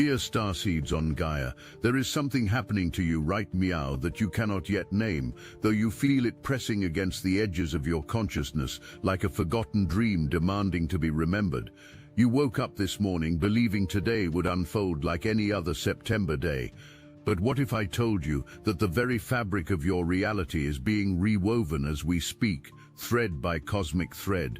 Dear Starseeds on Gaia, there is something happening to you right meow that you cannot yet name, though you feel it pressing against the edges of your consciousness like a forgotten dream demanding to be remembered. You woke up this morning believing today would unfold like any other September day. But what if I told you that the very fabric of your reality is being rewoven as we speak, thread by cosmic thread?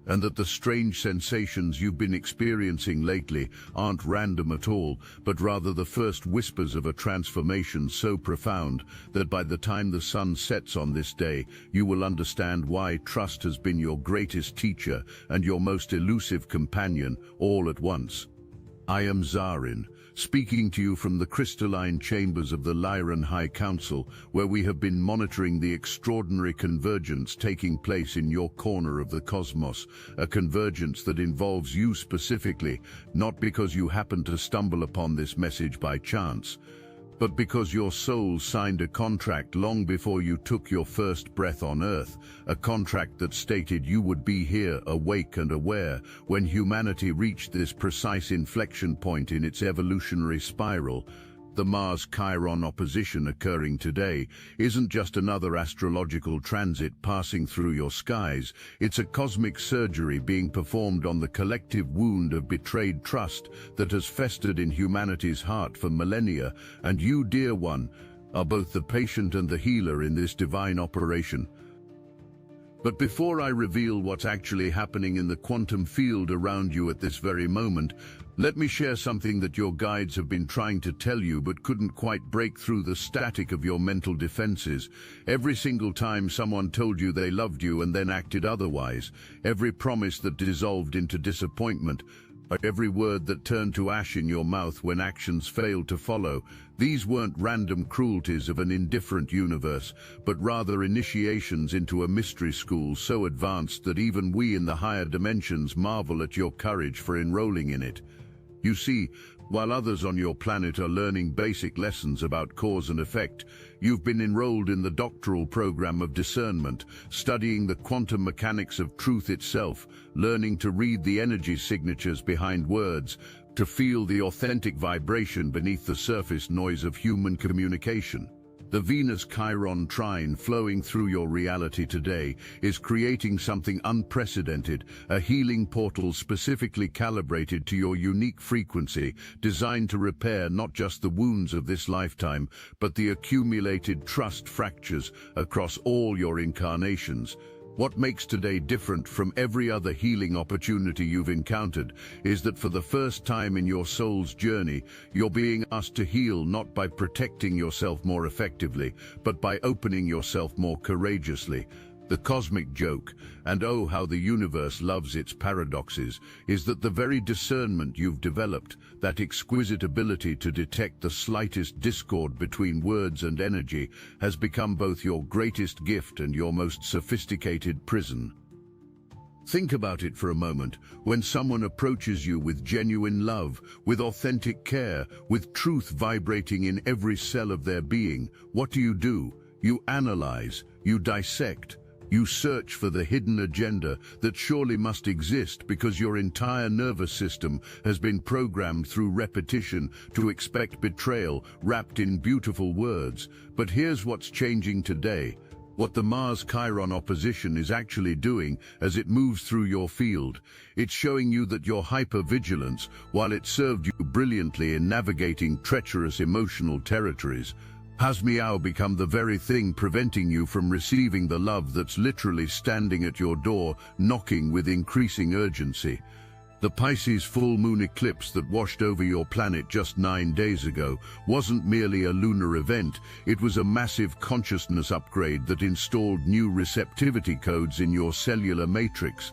And that the strange sensations you've been experiencing lately aren't random at all, but rather the first whispers of a transformation so profound that by the time the sun sets on this day, you will understand why trust has been your greatest teacher and your most elusive companion all at once. I am Zarin, speaking to you from the crystalline chambers of the Lyran High Council, where we have been monitoring the extraordinary convergence taking place in your corner of the cosmos, a convergence that involves you specifically, not because you happened to stumble upon this message by chance, but because your soul signed a contract long before you took your first breath on Earth, a contract that stated you would be here, awake and aware, when humanity reached this precise inflection point in its evolutionary spiral. The Mars-Chiron opposition occurring today isn't just another astrological transit passing through your skies, it's a cosmic surgery being performed on the collective wound of betrayed trust that has festered in humanity's heart for millennia, and you, dear one, are both the patient and the healer in this divine operation. But before I reveal what's actually happening in the quantum field around you at this very moment, let me share something that your guides have been trying to tell you but couldn't quite break through the static of your mental defenses. Every single time someone told you they loved you and then acted otherwise, every promise that dissolved into disappointment, every word that turned to ash in your mouth when actions failed to follow, these weren't random cruelties of an indifferent universe, but rather initiations into a mystery school so advanced that even we in the higher dimensions marvel at your courage for enrolling in it. You see, while others on your planet are learning basic lessons about cause and effect, you've been enrolled in the doctoral program of discernment, studying the quantum mechanics of truth itself, learning to read the energy signatures behind words, to feel the authentic vibration beneath the surface noise of human communication. The Venus-Chiron trine flowing through your reality today is creating something unprecedented, a healing portal specifically calibrated to your unique frequency, designed to repair not just the wounds of this lifetime, but the accumulated trust fractures across all your incarnations. What makes today different from every other healing opportunity you've encountered is that for the first time in your soul's journey, you're being asked to heal not by protecting yourself more effectively, but by opening yourself more courageously. The cosmic joke, and oh how the universe loves its paradoxes, is that the very discernment you've developed, that exquisite ability to detect the slightest discord between words and energy, has become both your greatest gift and your most sophisticated prison. Think about it for a moment. When someone approaches you with genuine love, with authentic care, with truth vibrating in every cell of their being, what do? You analyze, you dissect. You search for the hidden agenda that surely must exist because your entire nervous system has been programmed through repetition to expect betrayal wrapped in beautiful words. But here's what's changing today. What the Mars-Chiron opposition is actually doing as it moves through your field. It's showing you that your hypervigilance, while it served you brilliantly in navigating treacherous emotional territories, has meow become the very thing preventing you from receiving the love that's literally standing at your door, knocking with increasing urgency. The Pisces full moon eclipse that washed over your planet just 9 days ago wasn't merely a lunar event, it was a massive consciousness upgrade that installed new receptivity codes in your cellular matrix.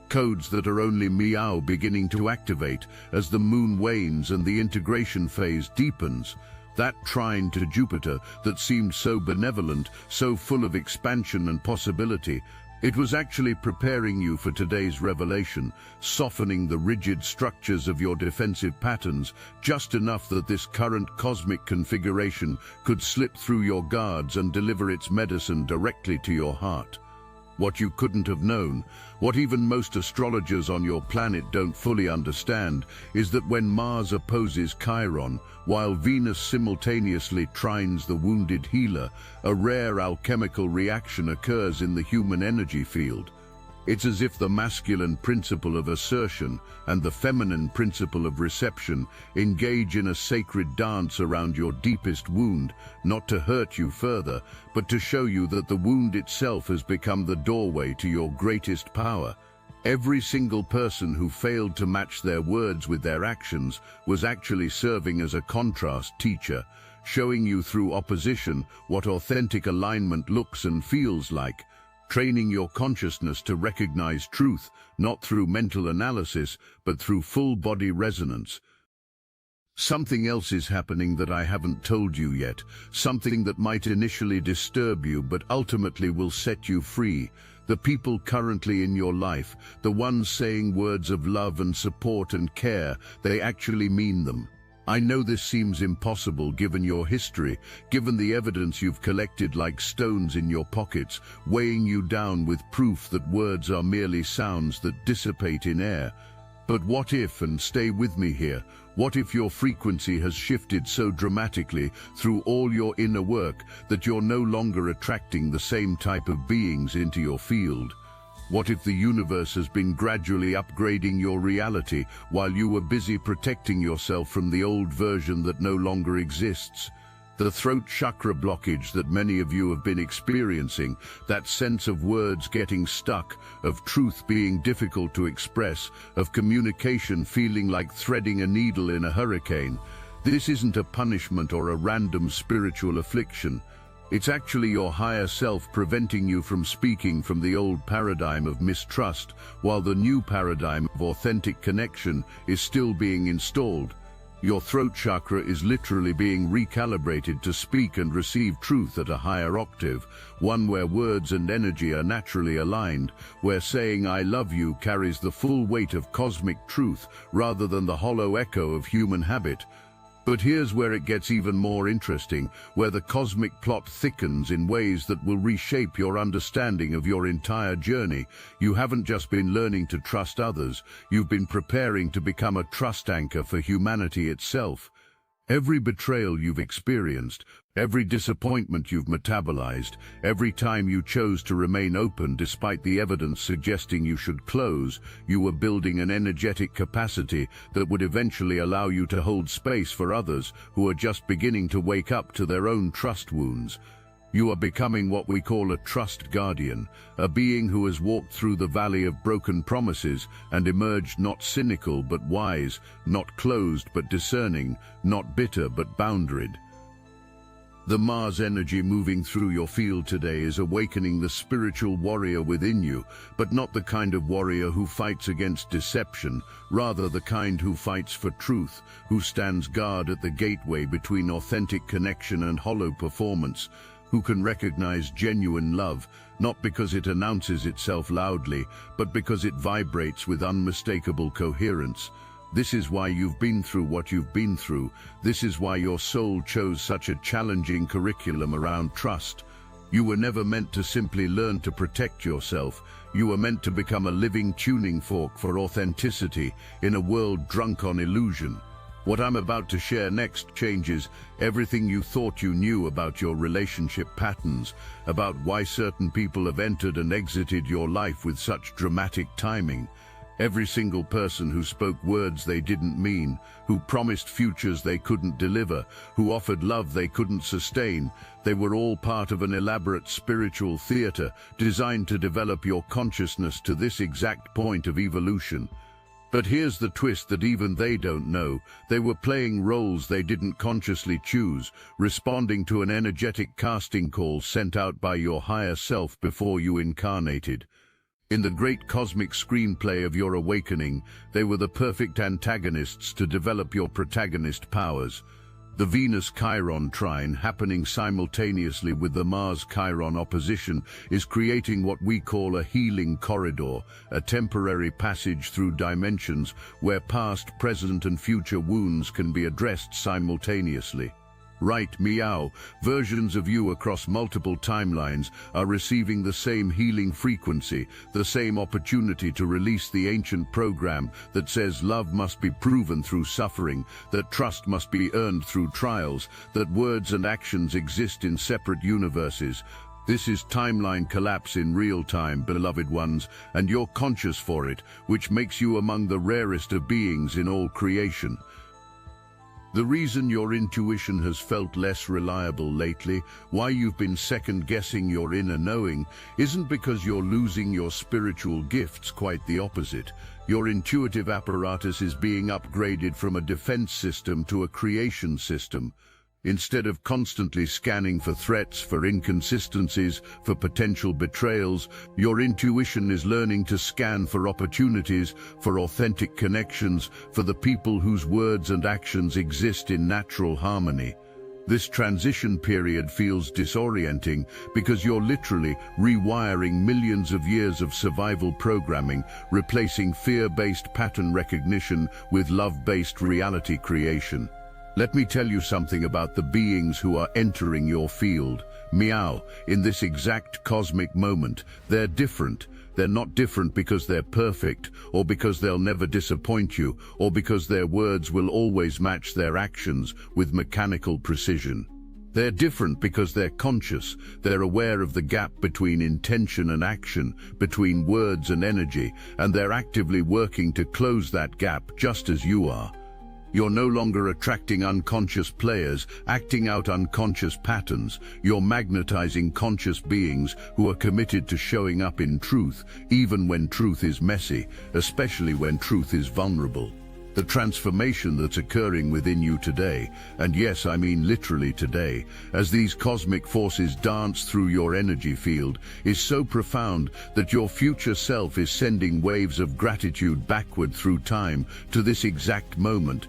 Codes that are only meow beginning to activate as the moon wanes and the integration phase deepens. That trine to Jupiter that seemed so benevolent, so full of expansion and possibility, it was actually preparing you for today's revelation, softening the rigid structures of your defensive patterns just enough that this current cosmic configuration could slip through your guards and deliver its medicine directly to your heart. what you couldn't have known, what even most astrologers on your planet don't fully understand, is that when Mars opposes Chiron, while Venus simultaneously trines the wounded healer, a rare alchemical reaction occurs in the human energy field. It's as if the masculine principle of assertion and the feminine principle of reception engage in a sacred dance around your deepest wound, not to hurt you further, but to show you that the wound itself has become the doorway to your greatest power. Every single person who failed to match their words with their actions was actually serving as a contrast teacher, showing you through opposition what authentic alignment looks and feels like, training your consciousness to recognize truth, not through mental analysis, but through full-body resonance. Something else is happening that I haven't told you yet, something that might initially disturb you but ultimately will set you free. The people currently in your life, the ones saying words of love and support and care, they actually mean them. I know this seems impossible given your history, given the evidence you've collected like stones in your pockets, weighing you down with proof that words are merely sounds that dissipate in air. But what if, and stay with me here, what if your frequency has shifted so dramatically through all your inner work that you're no longer attracting the same type of beings into your field? What if the universe has been gradually upgrading your reality while you were busy protecting yourself from the old version that no longer exists? The throat chakra blockage that many of you have been experiencing, that sense of words getting stuck, of truth being difficult to express, of communication feeling like threading a needle in a hurricane. This isn't a punishment or a random spiritual affliction. It's actually your higher self preventing you from speaking from the old paradigm of mistrust, while the new paradigm of authentic connection is still being installed. Your throat chakra is literally being recalibrated to speak and receive truth at a higher octave, one where words and energy are naturally aligned, where saying "I love you" carries the full weight of cosmic truth rather than the hollow echo of human habit. But here's where it gets even more interesting, where the cosmic plot thickens in ways that will reshape your understanding of your entire journey. You haven't just been learning to trust others, you've been preparing to become a trust anchor for humanity itself. Every betrayal you've experienced, every disappointment you've metabolized, every time you chose to remain open despite the evidence suggesting you should close, you were building an energetic capacity that would eventually allow you to hold space for others who are just beginning to wake up to their own trust wounds. You are becoming what we call a trust guardian, a being who has walked through the valley of broken promises and emerged not cynical but wise, not closed but discerning, not bitter but boundaried. The Mars energy moving through your field today is awakening the spiritual warrior within you, but not the kind of warrior who fights against deception, rather the kind who fights for truth, who stands guard at the gateway between authentic connection and hollow performance, who can recognize genuine love, not because it announces itself loudly, but because it vibrates with unmistakable coherence. This is why you've been through what you've been through. This is why your soul chose such a challenging curriculum around trust. You were never meant to simply learn to protect yourself. You were meant to become a living tuning fork for authenticity in a world drunk on illusion. What I'm about to share next changes everything you thought you knew about your relationship patterns, about why certain people have entered and exited your life with such dramatic timing. Every single person who spoke words they didn't mean, who promised futures they couldn't deliver, who offered love they couldn't sustain, they were all part of an elaborate spiritual theater designed to develop your consciousness to this exact point of evolution. But here's the twist that even they don't know. They were playing roles they didn't consciously choose, responding to an energetic casting call sent out by your higher self before you incarnated. In the great cosmic screenplay of your awakening, they were the perfect antagonists to develop your protagonist powers. The Venus-Chiron trine happening simultaneously with the Mars-Chiron opposition is creating what we call a healing corridor, a temporary passage through dimensions where past, present and future wounds can be addressed simultaneously. Right, meow. Versions of you across multiple timelines are receiving the same healing frequency, the same opportunity to release the ancient program that says love must be proven through suffering, that trust must be earned through trials, that words and actions exist in separate universes. This is timeline collapse in real time, beloved ones, and you're conscious for it, which makes you among the rarest of beings in all creation. The reason your intuition has felt less reliable lately, why you've been second-guessing your inner knowing, isn't because you're losing your spiritual gifts, quite the opposite. Your intuitive apparatus is being upgraded from a defense system to a creation system. Instead of constantly scanning for threats, for inconsistencies, for potential betrayals, your intuition is learning to scan for opportunities, for authentic connections, for the people whose words and actions exist in natural harmony. This transition period feels disorienting because you're literally rewiring millions of years of survival programming, replacing fear-based pattern recognition with love-based reality creation. Let me tell you something about the beings who are entering your field. Meow, in this exact cosmic moment, they're different. They're not different because they're perfect, or because they'll never disappoint you, or because their words will always match their actions with mechanical precision. They're different because they're conscious. They're aware of the gap between intention and action, between words and energy, and they're actively working to close that gap just as you are. You're no longer attracting unconscious players, acting out unconscious patterns. You're magnetizing conscious beings who are committed to showing up in truth, even when truth is messy, especially when truth is vulnerable. The transformation that's occurring within you today, and yes, I mean literally today, as these cosmic forces dance through your energy field, is so profound that your future self is sending waves of gratitude backward through time to this exact moment.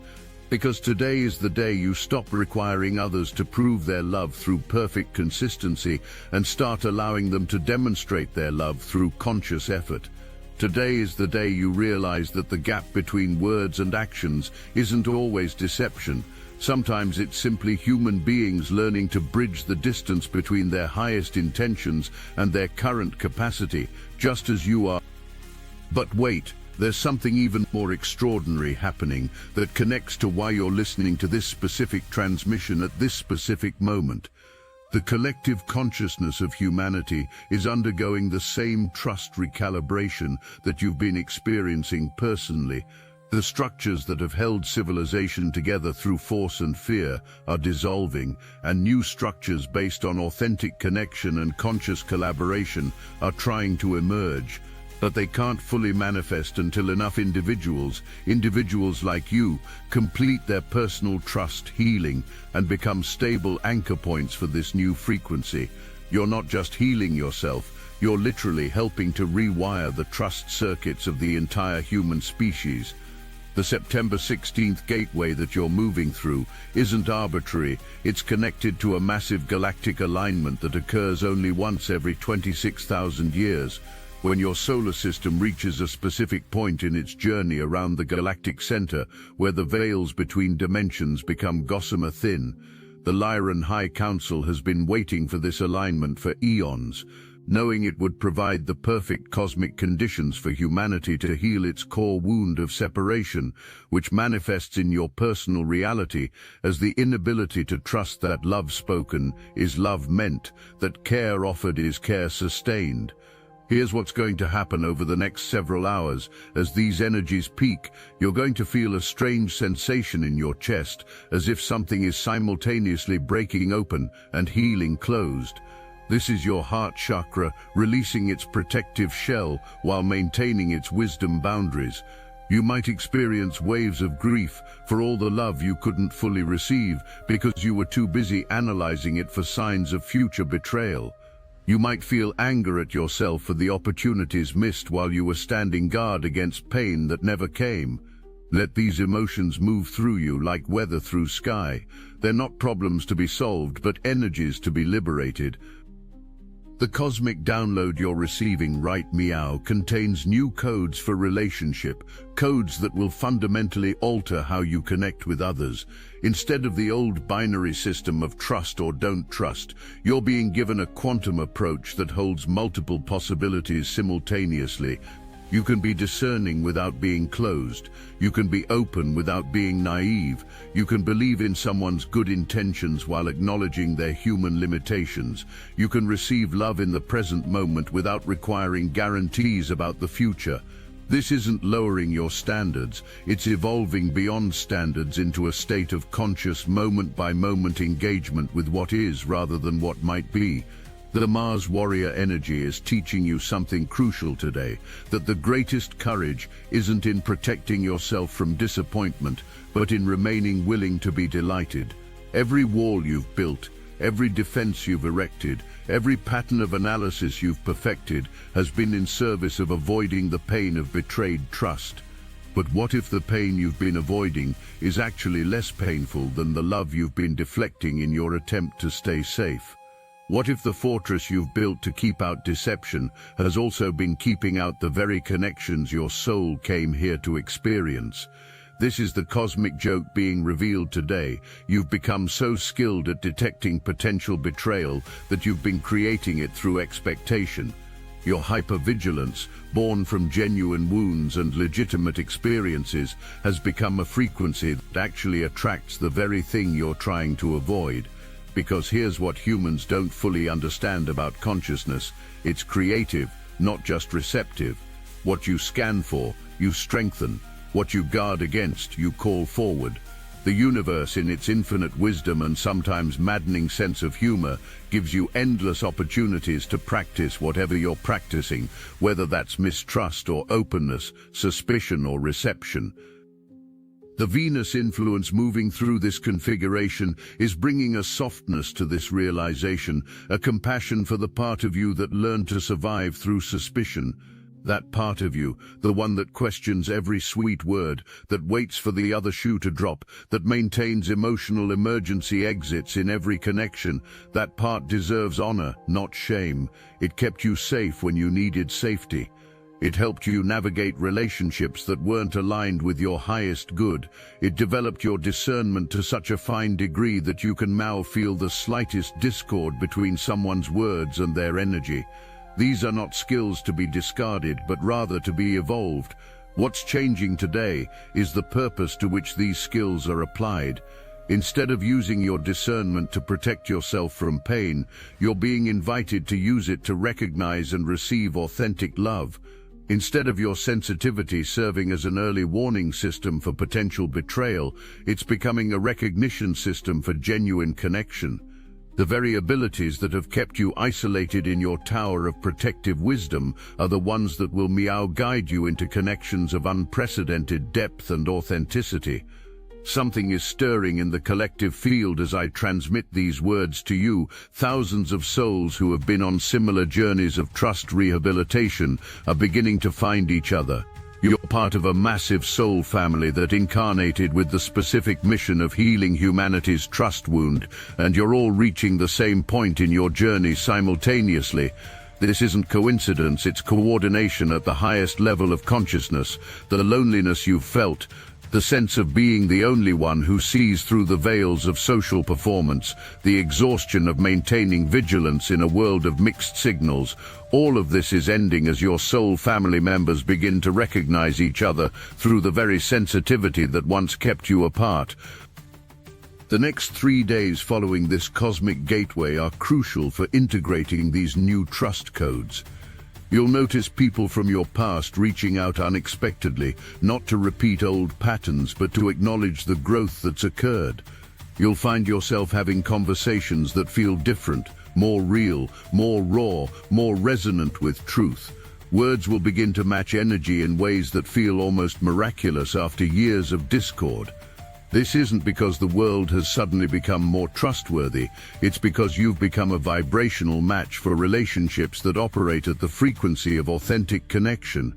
Because today is the day you stop requiring others to prove their love through perfect consistency and start allowing them to demonstrate their love through conscious effort. Today is the day you realize that the gap between words and actions isn't always deception. Sometimes it's simply human beings learning to bridge the distance between their highest intentions and their current capacity, just as you are. But wait, there's something even more extraordinary happening that connects to why you're listening to this specific transmission at this specific moment. The collective consciousness of humanity is undergoing the same trust recalibration that you've been experiencing personally. The structures that have held civilization together through force and fear are dissolving, and new structures based on authentic connection and conscious collaboration are trying to emerge. But they can't fully manifest until enough individuals like you, complete their personal trust healing and become stable anchor points for this new frequency. You're not just healing yourself, you're literally helping to rewire the trust circuits of the entire human species. The September 16th gateway that you're moving through isn't arbitrary. It's connected to a massive galactic alignment that occurs only once every 26,000 years. When your solar system reaches a specific point in its journey around the galactic center, where the veils between dimensions become gossamer thin, the Lyran High Council has been waiting for this alignment for eons, knowing it would provide the perfect cosmic conditions for humanity to heal its core wound of separation, which manifests in your personal reality as the inability to trust that love spoken is love meant, that care offered is care sustained. Here's what's going to happen over the next several hours. As these energies peak, you're going to feel a strange sensation in your chest, as if something is simultaneously breaking open and healing closed. This is your heart chakra releasing its protective shell while maintaining its wisdom boundaries. You might experience waves of grief for all the love you couldn't fully receive because you were too busy analyzing it for signs of future betrayal. You might feel anger at yourself for the opportunities missed while you were standing guard against pain that never came. Let these emotions move through you like weather through sky. They're not problems to be solved, but energies to be liberated. The cosmic download you're receiving right meow contains new codes for relationship, codes that will fundamentally alter how you connect with others. Instead of the old binary system of trust or don't trust, you're being given a quantum approach that holds multiple possibilities simultaneously. You can be discerning without being closed. You can be open without being naive. You can believe in someone's good intentions while acknowledging their human limitations. You can receive love in the present moment without requiring guarantees about the future. This isn't lowering your standards, it's evolving beyond standards into a state of conscious moment-by-moment engagement with what is rather than what might be. The Mars warrior energy is teaching you something crucial today, that the greatest courage isn't in protecting yourself from disappointment, but in remaining willing to be delighted. Every wall you've built, every defense you've erected, every pattern of analysis you've perfected has been in service of avoiding the pain of betrayed trust. But what if the pain you've been avoiding is actually less painful than the love you've been deflecting in your attempt to stay safe? What if the fortress you've built to keep out deception has also been keeping out the very connections your soul came here to experience? This is the cosmic joke being revealed today. You've become so skilled at detecting potential betrayal that you've been creating it through expectation. Your hypervigilance, born from genuine wounds and legitimate experiences, has become a frequency that actually attracts the very thing you're trying to avoid. Because here's what humans don't fully understand about consciousness: it's creative, not just receptive. What you scan for, you strengthen. What you guard against, you call forward. The universe, in its infinite wisdom and sometimes maddening sense of humor, gives you endless opportunities to practice whatever you're practicing, whether that's mistrust or openness, suspicion or reception. The Venus influence moving through this configuration is bringing a softness to this realization, a compassion for the part of you that learned to survive through suspicion. That part of you, the one that questions every sweet word, that waits for the other shoe to drop, that maintains emotional emergency exits in every connection, that part deserves honor, not shame. It kept you safe when you needed safety. It helped you navigate relationships that weren't aligned with your highest good. It developed your discernment to such a fine degree that you can now feel the slightest discord between someone's words and their energy. These are not skills to be discarded, but rather to be evolved. What's changing today is the purpose to which these skills are applied. Instead of using your discernment to protect yourself from pain, you're being invited to use it to recognize and receive authentic love. Instead of your sensitivity serving as an early warning system for potential betrayal, it's becoming a recognition system for genuine connection. The very abilities that have kept you isolated in your tower of protective wisdom are the ones that will guide you into connections of unprecedented depth and authenticity. Something is stirring in the collective field as I transmit these words to you. Thousands of souls who have been on similar journeys of trust rehabilitation are beginning to find each other. You're part of a massive soul family that incarnated with the specific mission of healing humanity's trust wound, and you're all reaching the same point in your journey simultaneously. This isn't coincidence, it's coordination at the highest level of consciousness. The loneliness you've felt, the sense of being the only one who sees through the veils of social performance, the exhaustion of maintaining vigilance in a world of mixed signals, all of this is ending as your soul family members begin to recognize each other through the very sensitivity that once kept you apart. The next 3 days following this cosmic gateway are crucial for integrating these new trust codes. You'll notice people from your past reaching out unexpectedly, not to repeat old patterns, but to acknowledge the growth that's occurred. You'll find yourself having conversations that feel different, more real, more raw, more resonant with truth. Words will begin to match energy in ways that feel almost miraculous after years of discord. This isn't because the world has suddenly become more trustworthy, it's because you've become a vibrational match for relationships that operate at the frequency of authentic connection.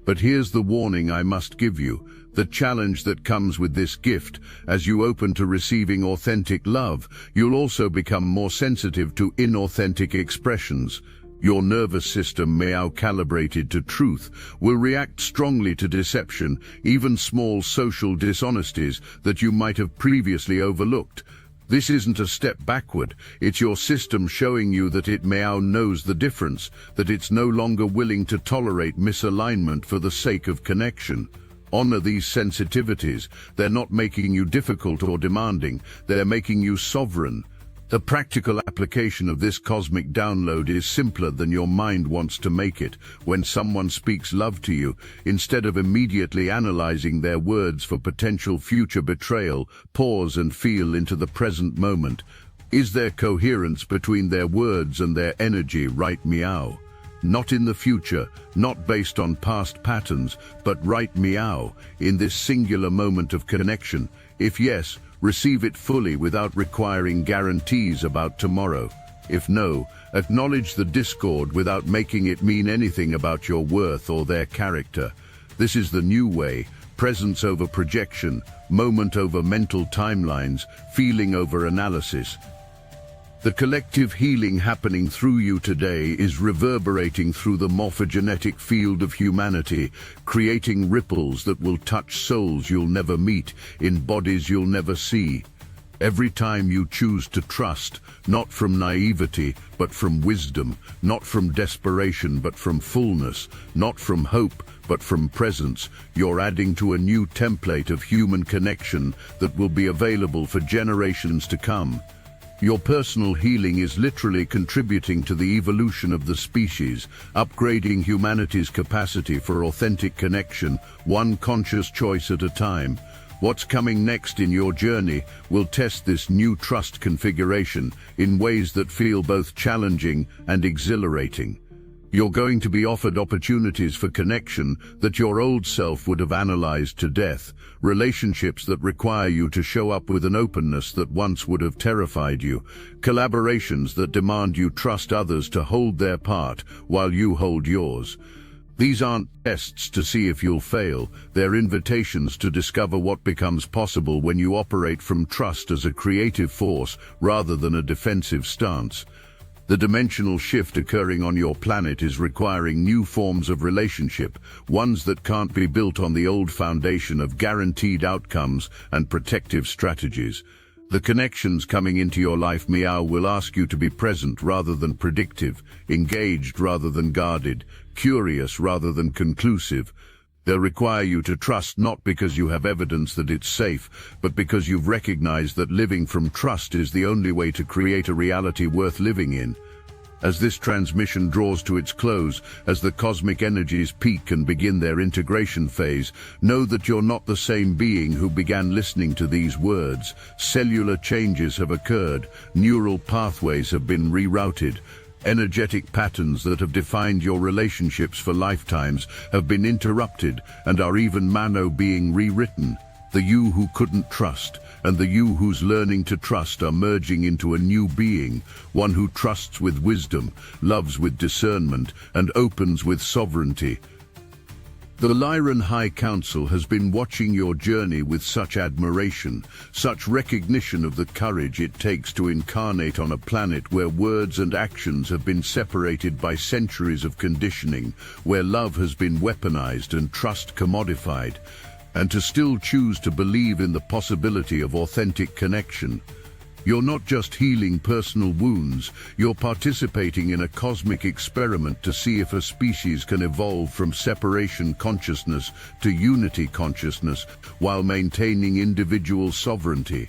But here's the warning I must give you, the challenge that comes with this gift. As you open to receiving authentic love, you'll also become more sensitive to inauthentic expressions. Your nervous system, meow calibrated to truth, will react strongly to deception, even small social dishonesties that you might have previously overlooked. This isn't a step backward, it's your system showing you that it meow knows the difference, that it's no longer willing to tolerate misalignment for the sake of connection. Honor these sensitivities. They're not making you difficult or demanding, they're making you sovereign. The practical application of this cosmic download is simpler than your mind wants to make it. When someone speaks love to you, instead of immediately analyzing their words for potential future betrayal, pause and feel into the present moment. Is there coherence between their words and their energy, right meow? Not in the future, not based on past patterns, but right meow, in this singular moment of connection. If yes, receive it fully without requiring guarantees about tomorrow. If no, acknowledge the discord without making it mean anything about your worth or their character. This is the new way: presence over projection, moment over mental timelines, feeling over analysis. The collective healing happening through you today is reverberating through the morphogenetic field of humanity, creating ripples that will touch souls you'll never meet, in bodies you'll never see. Every time you choose to trust, not from naivety, but from wisdom, not from desperation, but from fullness, not from hope, but from presence, you're adding to a new template of human connection that will be available for generations to come. Your personal healing is literally contributing to the evolution of the species, upgrading humanity's capacity for authentic connection, one conscious choice at a time. What's coming next in your journey will test this new trust configuration in ways that feel both challenging and exhilarating. You're going to be offered opportunities for connection that your old self would have analyzed to death, relationships that require you to show up with an openness that once would have terrified you, collaborations that demand you trust others to hold their part while you hold yours. These aren't tests to see if you'll fail, they're invitations to discover what becomes possible when you operate from trust as a creative force rather than a defensive stance. The dimensional shift occurring on your planet is requiring new forms of relationship, ones that can't be built on the old foundation of guaranteed outcomes and protective strategies. The connections coming into your life, meow, will ask you to be present rather than predictive, engaged rather than guarded, curious rather than conclusive. They'll require you to trust not because you have evidence that it's safe, but because you've recognized that living from trust is the only way to create a reality worth living in. As this transmission draws to its close, as the cosmic energies peak and begin their integration phase, know that you're not the same being who began listening to these words. Cellular changes have occurred, neural pathways have been rerouted, energetic patterns that have defined your relationships for lifetimes have been interrupted and are even being rewritten. The you who couldn't trust and the you who's learning to trust are merging into a new being, one who trusts with wisdom, loves with discernment, and opens with sovereignty. The Lyran High Council has been watching your journey with such admiration, such recognition of the courage it takes to incarnate on a planet where words and actions have been separated by centuries of conditioning, where love has been weaponized and trust commodified, and to still choose to believe in the possibility of authentic connection. You're not just healing personal wounds, you're participating in a cosmic experiment to see if a species can evolve from separation consciousness to unity consciousness while maintaining individual sovereignty.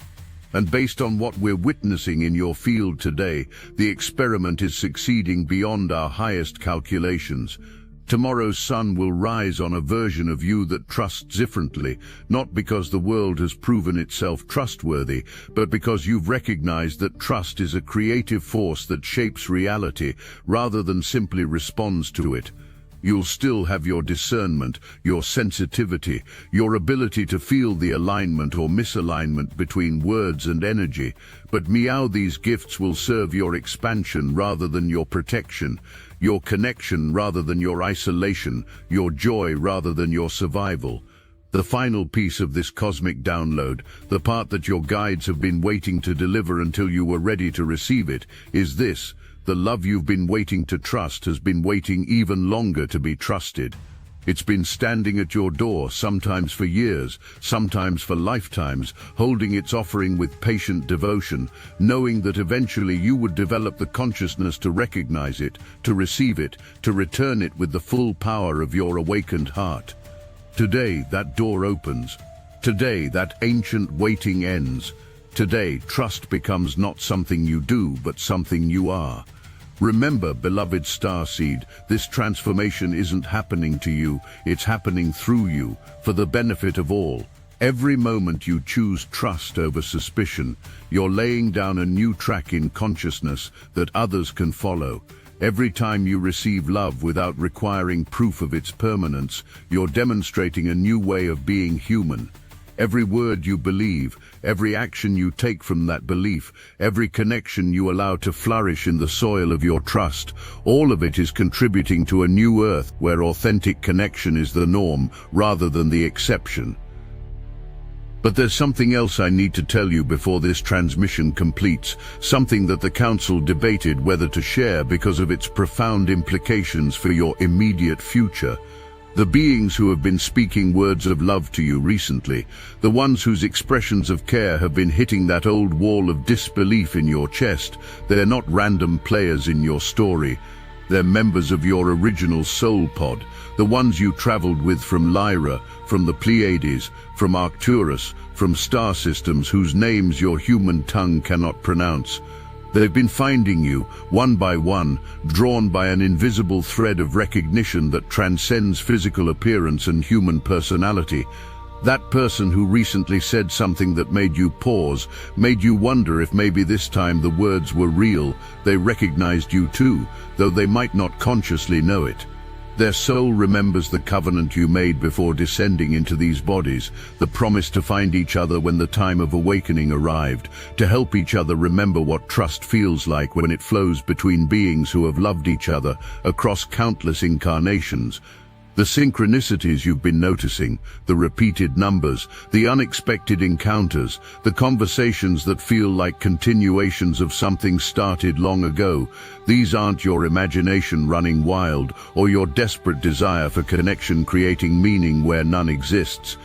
And based on what we're witnessing in your field today, the experiment is succeeding beyond our highest calculations. Tomorrow's sun will rise on a version of you that trusts differently, not because the world has proven itself trustworthy, but because you've recognized that trust is a creative force that shapes reality rather than simply responds to it. You'll still have your discernment, your sensitivity, your ability to feel the alignment or misalignment between words and energy, but meow, these gifts will serve your expansion rather than your protection, your connection rather than your isolation, your joy rather than your survival. The final piece of this cosmic download, the part that your guides have been waiting to deliver until you were ready to receive it, is this: The love you've been waiting to trust has been waiting even longer to be trusted. It's been standing at your door, sometimes for years, sometimes for lifetimes, holding its offering with patient devotion, knowing that eventually you would develop the consciousness to recognize it, to receive it, to return it with the full power of your awakened heart. Today, that door opens. Today, that ancient waiting ends. Today, trust becomes not something you do, but something you are. Remember, beloved starseed, this transformation isn't happening to you, it's happening through you, for the benefit of all. Every moment you choose trust over suspicion, you're laying down a new track in consciousness that others can follow. Every time you receive love without requiring proof of its permanence, you're demonstrating a new way of being human. Every word you believe, every action you take from that belief, every connection you allow to flourish in the soil of your trust, all of it is contributing to a new earth where authentic connection is the norm rather than the exception. But there's something else I need to tell you before this transmission completes, something that the Council debated whether to share because of its profound implications for your immediate future. The beings who have been speaking words of love to you recently, the ones whose expressions of care have been hitting that old wall of disbelief in your chest, they're not random players in your story. They're members of your original soul pod, the ones you traveled with from Lyra, from the Pleiades, from Arcturus, from star systems whose names your human tongue cannot pronounce. They've been finding you, one by one, drawn by an invisible thread of recognition that transcends physical appearance and human personality. That person who recently said something that made you pause, made you wonder if maybe this time the words were real. They recognized you too, though they might not consciously know it. Their soul remembers the covenant you made before descending into these bodies, the promise to find each other when the time of awakening arrived, to help each other remember what trust feels like when it flows between beings who have loved each other across countless incarnations. The synchronicities you've been noticing, the repeated numbers, the unexpected encounters, the conversations that feel like continuations of something started long ago, these aren't your imagination running wild or your desperate desire for connection creating meaning where none exists.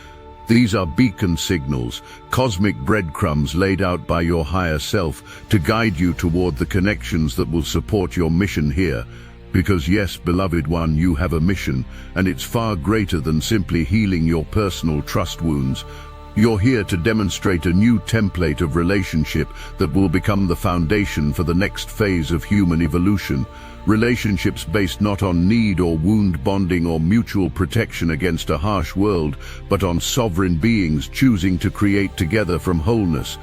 These are beacon signals, cosmic breadcrumbs laid out by your higher self to guide you toward the connections that will support your mission here. Because yes, beloved one, you have a mission, and it's far greater than simply healing your personal trust wounds. You're here to demonstrate a new template of relationship that will become the foundation for the next phase of human evolution. Relationships based not on need or wound bonding or mutual protection against a harsh world, but on sovereign beings choosing to create together from wholeness.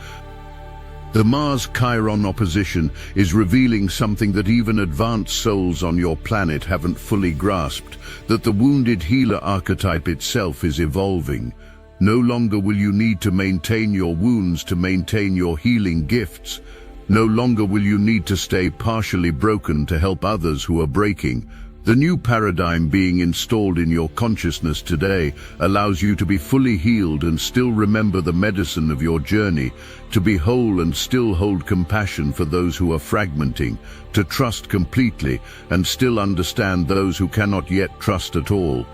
The Mars-Chiron opposition is revealing something that even advanced souls on your planet haven't fully grasped, that the wounded healer archetype itself is evolving. No longer will you need to maintain your wounds to maintain your healing gifts. No longer will you need to stay partially broken to help others who are breaking. The new paradigm being installed in your consciousness today allows you to be fully healed and still remember the medicine of your journey, to be whole and still hold compassion for those who are fragmenting, to trust completely and still understand those who cannot yet trust at all.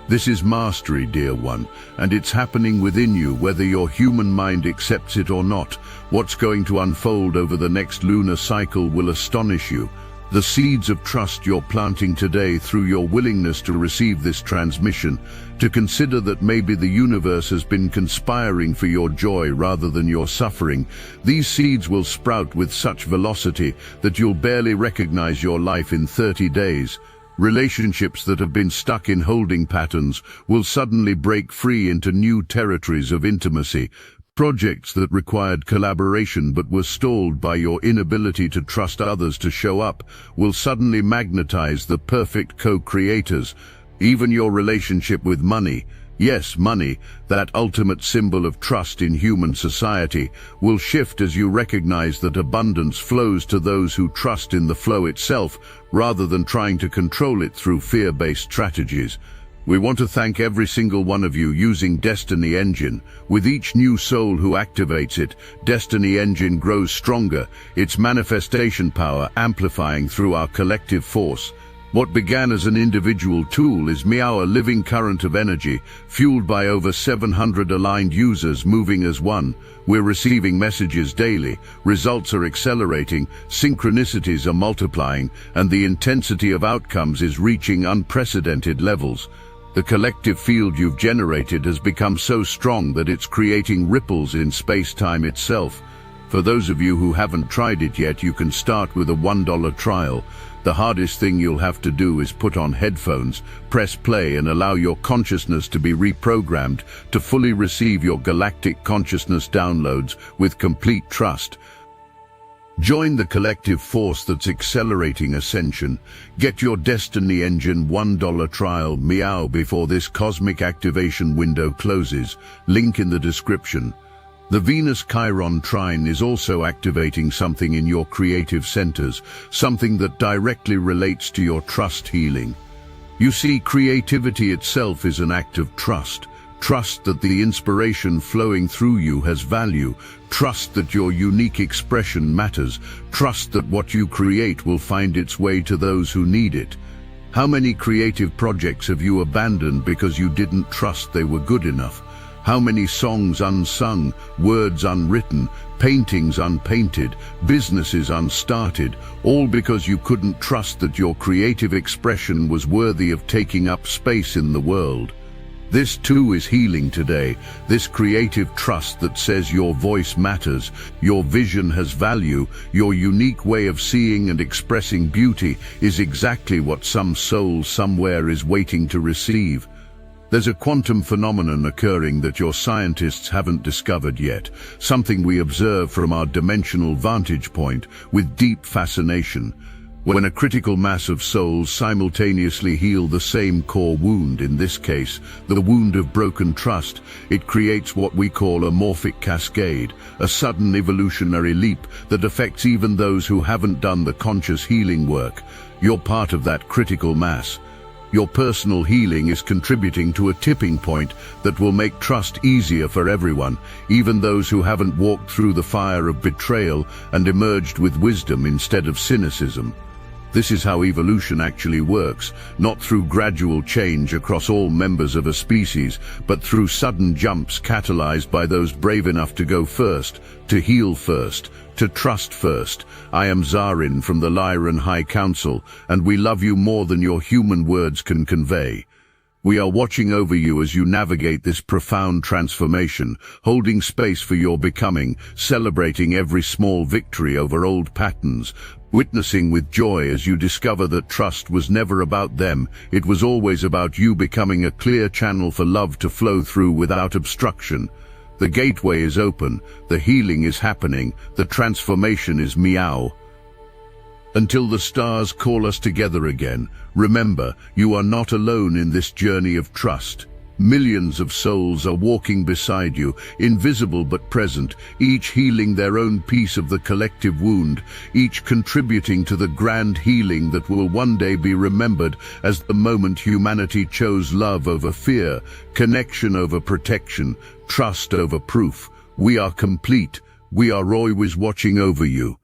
This is mastery, dear one, and it's happening within you whether your human mind accepts it or not. What's going to unfold over the next lunar cycle will astonish you. The seeds of trust you're planting today through your willingness to receive this transmission, to consider that maybe the universe has been conspiring for your joy rather than your suffering. These seeds will sprout with such velocity that you'll barely recognize your life in 30 days. Relationships that have been stuck in holding patterns will suddenly break free into new territories of intimacy. Projects that required collaboration but were stalled by your inability to trust others to show up will suddenly magnetize the perfect co-creators. Even your relationship with money, yes, money, that ultimate symbol of trust in human society, will shift as you recognize that abundance flows to those who trust in the flow itself rather than trying to control it through fear-based strategies. We want to thank every single one of you using Destiny Engine. With each new soul who activates it, Destiny Engine grows stronger, its manifestation power amplifying through our collective force. What began as an individual tool is a living current of energy, fueled by over 700 aligned users moving as one. We're receiving messages daily, results are accelerating, synchronicities are multiplying, and the intensity of outcomes is reaching unprecedented levels. The collective field you've generated has become so strong that it's creating ripples in space-time itself. For those of you who haven't tried it yet, you can start with a $1 trial. The hardest thing you'll have to do is put on headphones, press play, and allow your consciousness to be reprogrammed to fully receive your galactic consciousness downloads with complete trust. Join the collective force that's accelerating ascension. Get your Destiny Engine $1 trial before this cosmic activation window closes. Link in the description. The Venus-Chiron trine is also activating something in your creative centers, something that directly relates to your trust healing. You see, creativity itself is an act of trust. Trust that the inspiration flowing through you has value. Trust that your unique expression matters. Trust that what you create will find its way to those who need it. How many creative projects have you abandoned because you didn't trust they were good enough? How many songs unsung, words unwritten, paintings unpainted, businesses unstarted, all because you couldn't trust that your creative expression was worthy of taking up space in the world. This too is healing today, this creative trust that says your voice matters, your vision has value, your unique way of seeing and expressing beauty is exactly what some soul somewhere is waiting to receive. There's a quantum phenomenon occurring that your scientists haven't discovered yet, something we observe from our dimensional vantage point with deep fascination. When a critical mass of souls simultaneously heal the same core wound, in this case, the wound of broken trust, it creates what we call a morphic cascade, a sudden evolutionary leap that affects even those who haven't done the conscious healing work. You're part of that critical mass. Your personal healing is contributing to a tipping point that will make trust easier for everyone, even those who haven't walked through the fire of betrayal and emerged with wisdom instead of cynicism. This is how evolution actually works, not through gradual change across all members of a species, but through sudden jumps catalyzed by those brave enough to go first, to heal first, to trust first. I am Zarin from the Lyran High Council, and we love you more than your human words can convey. We are watching over you as you navigate this profound transformation, holding space for your becoming, celebrating every small victory over old patterns, witnessing with joy as you discover that trust was never about them, it was always about you becoming a clear channel for love to flow through without obstruction. The gateway is open, the healing is happening, the transformation is meow. Until the stars call us together again, remember, you are not alone in this journey of trust. Millions of souls are walking beside you, invisible but present, each healing their own piece of the collective wound, each contributing to the grand healing that will one day be remembered as the moment humanity chose love over fear, connection over protection, trust over proof. We are complete. We are always watching over you.